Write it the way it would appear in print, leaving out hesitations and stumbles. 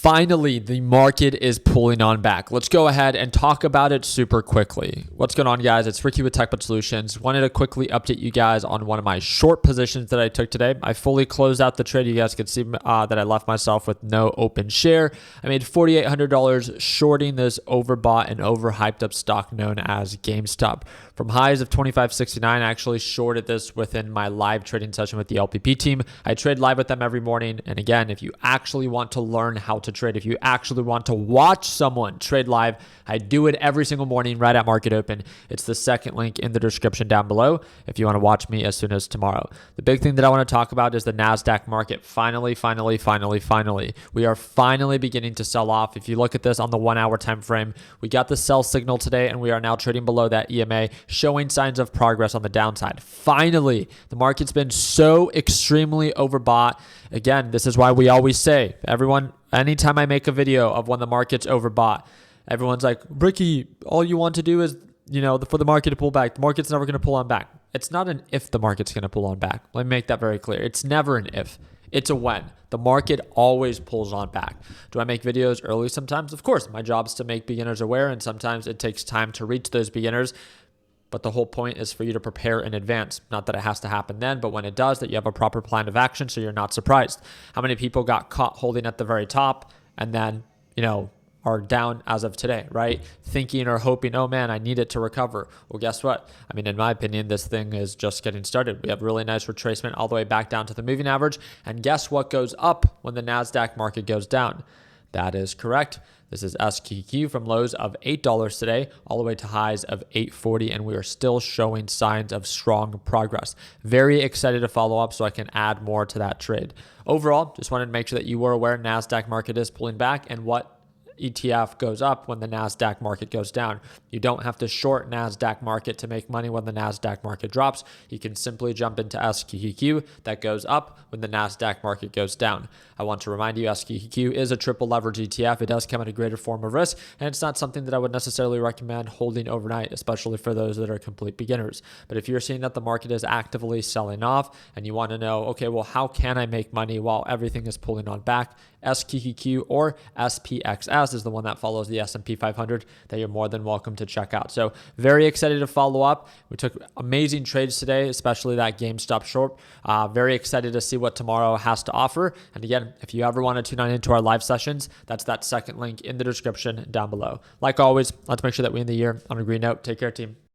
Finally, the market is pulling on back. Let's go ahead and talk about it super quickly. What's going on, guys? It's Ricky with TechBud Solutions. Wanted to quickly update you guys on one of my short positions that I took today. I fully closed out the trade. You guys could see that I left myself with no open share. I made $4,800 shorting this overbought and overhyped up stock known as GameStop. From highs of $25.69, I actually shorted this within my live trading session with the LPP team. I trade live with them every morning. And again, if you actually want to learn how to trade, if you actually want to watch someone trade live, I do it every single morning right at market open. It's the second link in the description down below if you want to watch me as soon as tomorrow. The big thing that I want to talk about is the NASDAQ market. Finally, we are finally beginning to sell off. If you look at this on the 1 hour time frame, we got the sell signal today and we are now trading below that EMA, showing signs of progress on the downside. Finally, the market's been so extremely overbought. Again, this is why we always say, everyone, anytime I make a video of when the market's overbought, everyone's like, Ricky, all you want to do is, for the market to pull back. The market's never going to pull on back. It's not an if the market's going to pull on back. Let me make that very clear. It's never an if. It's a when. The market always pulls on back. Do I make videos early sometimes? Of course. My job is to make beginners aware, and sometimes it takes time to reach those beginners. But the whole point is for you to prepare in advance. Not that it has to happen then, but when it does, that you have a proper plan of action so you're not surprised. How many people got caught holding at the very top and then, are down as of today, right? Thinking or hoping, oh man, I need it to recover. Well, guess what? I mean, in my opinion, this thing is just getting started. We have really nice retracement all the way back down to the moving average. And guess what goes up when the NASDAQ market goes down? That is correct. This is SQQ from lows of $8 today all the way to highs of $8.40, and we are still showing signs of strong progress. Very excited to follow up so I can add more to that trade. Overall, just wanted to make sure that you were aware NASDAQ market is pulling back and what ETF goes up when the NASDAQ market goes down. You don't have to short NASDAQ market to make money when the NASDAQ market drops. You can simply jump into SQQQ that goes up when the NASDAQ market goes down. I want to remind you, SQQQ is a triple leverage ETF. It does come at a greater form of risk, and it's not something that I would necessarily recommend holding overnight, especially for those that are complete beginners. But if you're seeing that the market is actively selling off and you want to know, okay, well, how can I make money while everything is pulling on back? SQQQ or SPXS is the one that follows the S&P 500 that you're more than welcome to check out. So very excited to follow up. We took amazing trades today, especially that GameStop short. Very excited to see what tomorrow has to offer. And again, if you ever want to tune into our live sessions, that's that second link in the description down below. Like always, let's make sure that we end the year on a green note. Take care, team.